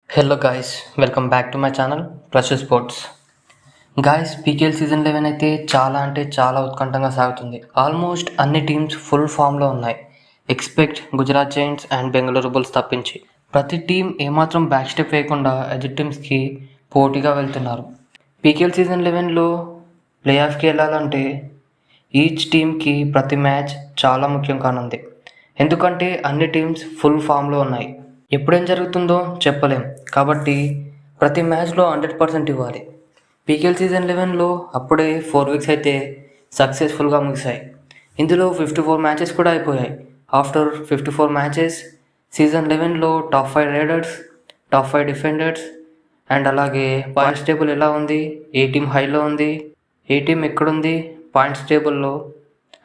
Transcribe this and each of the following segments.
Hello guys, welcome back to my channel ప్రశు sports. Guys, PKL season 11 అయితే చాలా ఉత్కంఠంగా సాగుతుంది. Almost అన్ని టీమ్స్ ఫుల్ ఫామ్లో ఉన్నాయి. Expect Gujarat Giants and Bengaluru bulls తప్పించి. ప్రతి టీం ఏమాత్రం బ్యాక్ స్టెప్ వేయకుండా ఎదుటి టీమ్స్కి పోటీగా వెళ్తున్నారు. పీకేఎల్ సీజన్ 11లో ప్లే ఆఫ్కి వెళ్ళాలంటే ఈచ్ టీమ్కి ప్రతి మ్యాచ్ చాలా ముఖ్యం కానుంది. ఎందుకంటే అన్ని టీమ్స్ ఫుల్ ఫామ్లో ఉన్నాయి. ఎప్పుడేం జరుగుతుందో చెప్పలేం, కాబట్టి ప్రతి మ్యాచ్లో 100% ఇవ్వాలి. పీకేఎల్ సీజన్ 11లో అప్పుడే 4 వీక్స్ అయితే సక్సెస్ఫుల్గా ముగిశాయి. ఇందులో 54 మ్యాచెస్ కూడా అయిపోయాయి. ఆఫ్టర్ 54 మ్యాచెస్ సీజన్ 11లో top 5 raiders, top 5 defenders and అలాగే పాయింట్స్ టేబుల్ ఎలా ఉంది, ఏ టీం హైలో ఉంది, ఏ టీం ఎక్కడుంది పాయింట్స్ టేబుల్లో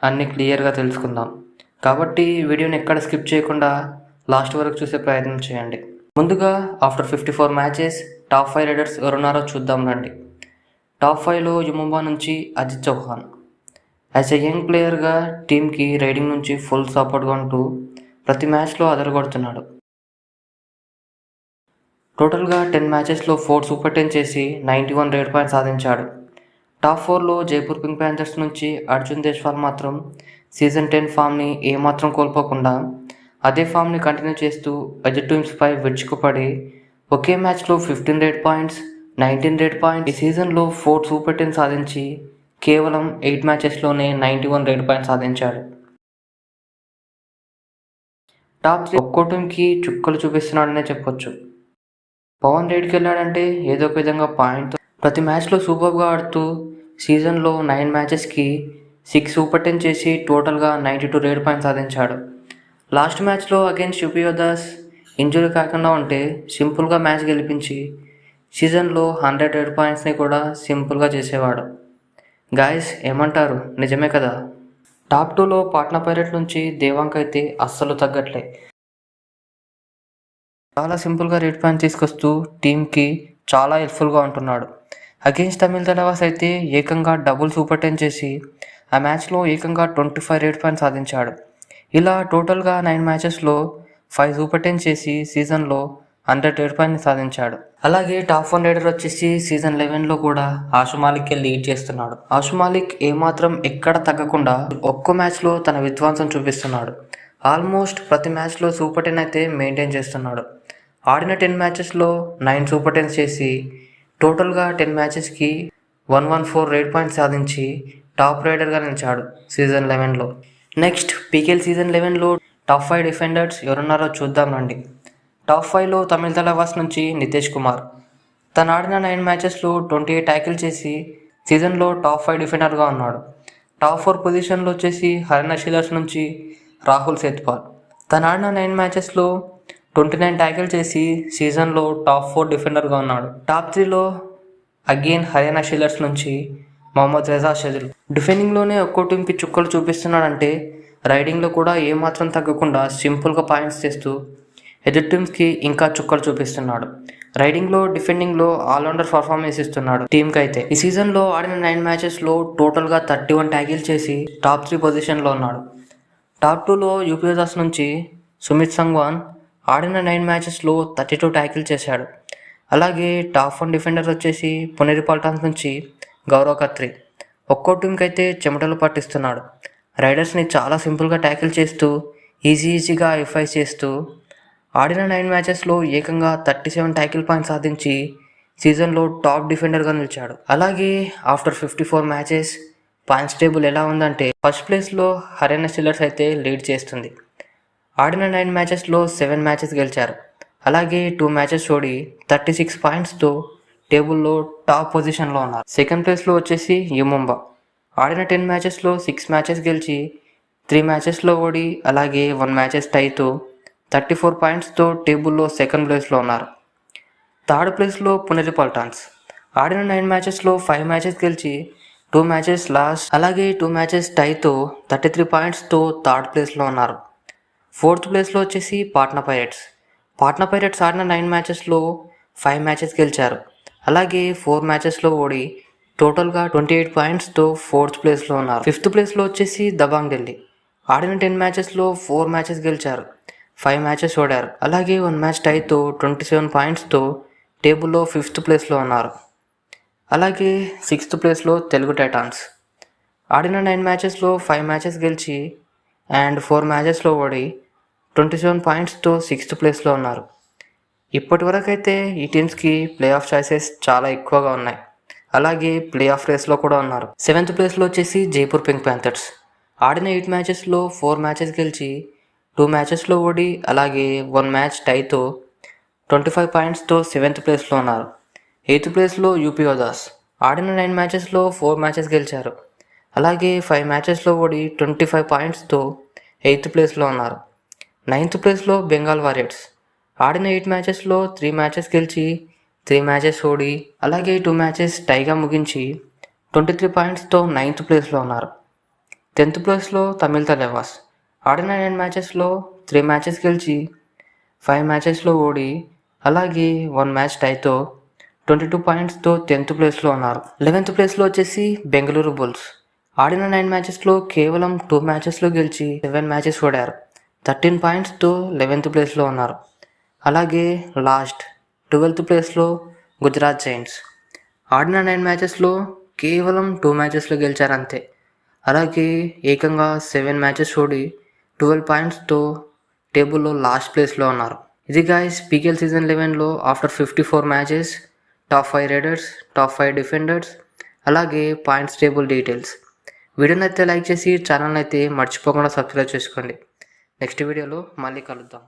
అన్నీ క్లియర్గా తెలుసుకుందాం. కాబట్టి వీడియోని ఎక్కడ స్కిప్ చేయకుండా లాస్ట్ వరకు చూసే ప్రయత్నం చేయండి. ముందుగా ఆఫ్టర్ 54 మ్యాచెస్ టాప్ 5 రైడర్స్ ఎవరున్నారో చూద్దాం రండి. టాప్ 5లో యుముంబా నుంచి Ajit Chauhan. As a young ప్లేయర్గా టీంకి రైడింగ్ నుంచి ఫుల్ సపోర్ట్గా ఉంటూ ప్రతి మ్యాచ్లో అదరగొడుతున్నాడు. టోటల్గా 10 మ్యాచెస్లో 4 సూపర్ 10 చేసి 91 రేట్ పాయింట్ సాధించాడు. టాప్ 4లో జైపూర్ పింక్ ప్యాంథర్స్ నుంచి అర్జున్ దేశ్వాల్ మాత్రం సీజన్ 10 ఫామ్ని ఏమాత్రం కోల్పోకుండా అదే ఫామ్ని కంటిన్యూ చేస్తూ ఎదుటి టీమ్స్పై విరుచుకుపడి ఒకే మ్యాచ్లో 15 రేట్ పాయింట్స్, 19 రేట్ పాయింట్స్, ఈ సీజన్లో 4 సూపర్ 10 సాధించి కేవలం 8 మ్యాచెస్లోనే 91 రేట్ పాయింట్ సాధించాడు. టాప్ 3 ఒక్కో టీంకి చుక్కలు చూపిస్తున్నాడనే చెప్పొచ్చు. పవన్ రైడ్కి వెళ్ళాడంటే ఏదో ఒక విధంగా పాయింట్తో ప్రతి మ్యాచ్లో సూపర్గా ఆడుతూ సీజన్లో 9 మ్యాచెస్కి 6 సూపర్ 10 చేసి టోటల్గా 92 రేట్ పాయింట్ సాధించాడు. లాస్ట్ మ్యాచ్లో అగైన్స్ యుపియోదాస్ ఇంజురీ కాకుండా ఉంటే సింపుల్గా మ్యాచ్ గెలిపించి సీజన్లో 100 రేట్ పాయింట్స్ని కూడా సింపుల్గా చేసేవాడు. గాయస్, ఏమంటారు? నిజమే కదా. టాప్ 2లో పాట్నా పైరేట్ నుంచి దేవాంక్ అయితే అస్సలు తగ్గట్లే. చాలా సింపుల్గా రేట్ పాయింట్ తీసుకొస్తూ టీంకి చాలా హెల్ప్ఫుల్గా ఉంటున్నాడు. అగైన్స్ తమిళ తలవాస్ అయితే ఏకంగా డబుల్ సూపర్ 10 చేసి ఆ మ్యాచ్లో ఏకంగా 25 రేట్ పాయింట్ సాధించాడు. ఇలా టోటల్గా 9 మ్యాచెస్లో 5 సూపర్ 10 చేసి సీజన్లో 100 రేట్ పాయింట్ సాధించాడు. అలాగే టాప్ 1 రైడర్ వచ్చేసి సీజన్ 11లో కూడా ఆషు మాలిక్కే లీడ్ చేస్తున్నాడు. ఆషు మాలిక్ ఏమాత్రం ఎక్కడ తగ్గకుండా ఒక్కో మ్యాచ్లో తన విధ్వంసం చూపిస్తున్నాడు. ఆల్మోస్ట్ ప్రతి మ్యాచ్లో సూపర్ 10 అయితే మెయింటైన్ చేస్తున్నాడు. ఆడిన 10 మ్యాచెస్లో 9 సూపర్ 10 చేసి టోటల్గా 10 మ్యాచెస్కి 114 రేట్ పాయింట్ సాధించి టాప్ రైడర్గా నిలిచాడు సీజన్ 11లో. నెక్స్ట్ పీకేఎల్ సీజన్ 11లో టాప్ 5 డిఫెండర్స్ ఎవరున్నారో చూద్దాం రండి. టాప్ 5లో తమిళ తలవాస్ నుంచి నితేష్ కుమార్. తను ఆడిన 9 మ్యాచెస్లో 28 ట్యాకిల్ చేసి సీజన్లో టాప్ 5 డిఫెండర్గా ఉన్నాడు. టాప్ 4 పొజిషన్లో వచ్చేసి హరియానా షీలర్స్ నుంచి రాహుల్ సేత్పాల్. తను ఆడిన 9 మ్యాచెస్లో 29 ట్యాకిల్ చేసి సీజన్లో టాప్ 4 డిఫెండర్గా ఉన్నాడు. టాప్ 3లో అగైన్ హరియానా షీలర్స్ నుంచి మొహమ్మద్ రెజా షెజల్. డిఫెండింగ్లోనే ఒక్కో టీంకి చుక్కలు చూపిస్తున్నాడంటే రైడింగ్లో కూడా ఏమాత్రం తగ్గకుండా సింపుల్గా పాయింట్స్ చేస్తూ ఎదుటి టీమ్స్కి ఇంకా చుక్కలు చూపిస్తున్నాడు. రైడింగ్లో, డిఫెండింగ్లో ఆల్రౌండర్ పర్ఫార్మెన్స్ ఇస్తున్నాడు టీంకి. అయితే ఈ సీజన్లో ఆడిన 9 మ్యాచెస్లో టోటల్గా 31 ట్యాకిల్ చేసి టాప్ 3 పొజిషన్లో ఉన్నాడు. టాప్ 2లో యూపీఎదాస్ నుంచి సుమిత్ సంగ్వాన్ ఆడిన 9 మ్యాచెస్లో 32 ట్యాకిల్ చేశాడు. అలాగే టాప్ 1 డిఫెండర్ వచ్చేసి పునేరి పల్టాన్స్ నుంచి గౌరవ్ ఖత్రి. ఒక్కో టీంకి అయితే చెమటలు పట్టిస్తున్నాడు. రైడర్స్ని చాలా సింపుల్గా ట్యాకిల్ చేస్తూ ఈజీగా ఎఫ్ఐ చేస్తూ ఆడిన 9 మ్యాచెస్లో ఏకంగా 37 ట్యాకిల్ పాయింట్ సాధించి సీజన్లో టాప్ డిఫెండర్గా నిలిచాడు. అలాగే ఆఫ్టర్ 54 మ్యాచెస్ పాయింట్స్ టేబుల్ ఎలా ఉందంటే ఫస్ట్ ప్లేస్లో హరియానా షీలర్స్ అయితే లీడ్ చేస్తుంది. ఆడిన 9 మ్యాచెస్లో 7 మ్యాచెస్ గెలిచారు. అలాగే 2 మ్యాచెస్ ఓడి 36 పాయింట్స్తో టేబుల్లో టాప్ పొజిషన్లో ఉన్నారు. సెకండ్ ప్లేస్లో వచ్చేసి యుముంబా. ఆడిన 10 మ్యాచెస్లో 6 మ్యాచెస్ గెలిచి 3 మ్యాచెస్లో ఓడి అలాగే 1 మ్యాచెస్ టైతో 34 పాయింట్స్తో టేబుల్లో సెకండ్ ప్లేస్లో ఉన్నారు. థర్డ్ ప్లేస్లో పునేరి పల్టాన్స్. ఆడిన 9 మ్యాచెస్లో 5 మ్యాచెస్ గెలిచి 2 మ్యాచెస్ లాస్ అలాగే 2 మ్యాచెస్ టైతో 33 పాయింట్స్తో థర్డ్ ప్లేస్లో ఉన్నారు. ఫోర్త్ ప్లేస్లో వచ్చేసి పాట్నా పైరేట్స్. పాట్నా పైరేట్స్ ఆడిన 9 మ్యాచెస్లో 5 మ్యాచెస్ గెలిచారు. అలాగే 4 మ్యాచెస్లో ఓడి టోటల్గా 28 పాయింట్స్తో ఫోర్త్ ప్లేస్లో ఉన్నారు. ఫిఫ్త్ ప్లేస్లో వచ్చేసి దబాంగ్ ఢిల్లీ. ఆడిన 10 మ్యాచెస్లో 4 మ్యాచెస్ గెలిచారు. 5 మ్యాచెస్ ఓడారు. అలాగే 1 మ్యాచ్ టైతో 27 పాయింట్స్తో టేబుల్లో 5th ప్లేస్లో ఉన్నారు. అలాగే 6th ప్లేస్లో తెలుగు టైటాన్స్. ఆడిన 9 మ్యాచెస్లో 5 మ్యాచెస్ గెలిచి అండ్ 4 మ్యాచెస్లో ఓడి 27 పాయింట్స్తో 6th ప్లేస్లో ఉన్నారు. ఇప్పటి వరకు అయితే ఈ టీమ్స్కి ప్లే ఆఫ్ ఛాయిసెస్ చాలా ఎక్కువగా ఉన్నాయి. అలాగే ప్లే ఆఫ్ రేస్లో కూడా ఉన్నారు. 7th ప్లేస్లో వచ్చేసి జైపూర్ పింక్ ప్యాంథర్స్. ఆడిన 8 మ్యాచెస్లో 4 మ్యాచెస్ గెలిచి 2 మ్యాచెస్లో ఓడి అలాగే 1 మ్యాచ్ టైతో 25 పాయింట్స్తో 7th ప్లేస్లో ఉన్నారు. 8th ప్లేస్లో యూపీ యోధాస్. ఆడిన 9 మ్యాచెస్లో 4 మ్యాచెస్ గెలిచారు. అలాగే 5 మ్యాచెస్లో ఓడి 25 పాయింట్స్తో 8th ప్లేస్లో ఉన్నారు. 9th ప్లేస్లో బెంగాల్ వారియర్స్. ఆడిన 8 మ్యాచెస్లో 3 మ్యాచెస్ గెలిచి 3 మ్యాచెస్ ఓడి అలాగే 2 మ్యాచెస్ టైగా ముగించి 23 పాయింట్స్తో 9th ప్లేస్లో ఉన్నారు. 10th ప్లేస్లో తమిళ తలవాస్. ఆడిన 9 మ్యాచెస్లో 3 మ్యాచెస్ గెలిచి 5 మ్యాచెస్లో ఓడి అలాగే 1 మ్యాచ్ టైతో 22 పాయింట్స్తో 10th ప్లేస్లో ఉన్నారు. 11th ప్లేస్లో వచ్చేసి బెంగళూరు బుల్స్. ఆడిన 9 మ్యాచెస్లో కేవలం 2 మ్యాచెస్లో గెలిచి 7 మ్యాచెస్ ఓడారు. 13 పాయింట్స్తో 11th ప్లేస్లో ఉన్నారు. అలాగే లాస్ట్ 12th ప్లేస్లో గుజరాత్ జైంట్స్. ఆడిన 9 మ్యాచెస్లో కేవలం 2 మ్యాచెస్లో గెలిచారంతే. అలాగే ఏకంగా 7 మ్యాచెస్ ఓడి 12 పాయింట్స్తో టేబుల్లో లాస్ట్ ప్లేస్లో ఉన్నారు. ఇది గాయస్ పీకేఎల్ సీజన్ 11లో after 54 matches top 5 raiders, top 5 defenders అలాగే పాయింట్స్ టేబుల్ డీటెయిల్స్. వీడియోని అయితే లైక్ చేసి ఛానల్ని అయితే మర్చిపోకుండా సబ్స్క్రైబ్ చేసుకోండి. నెక్స్ట్ వీడియోలో మళ్ళీ కలుద్దాం.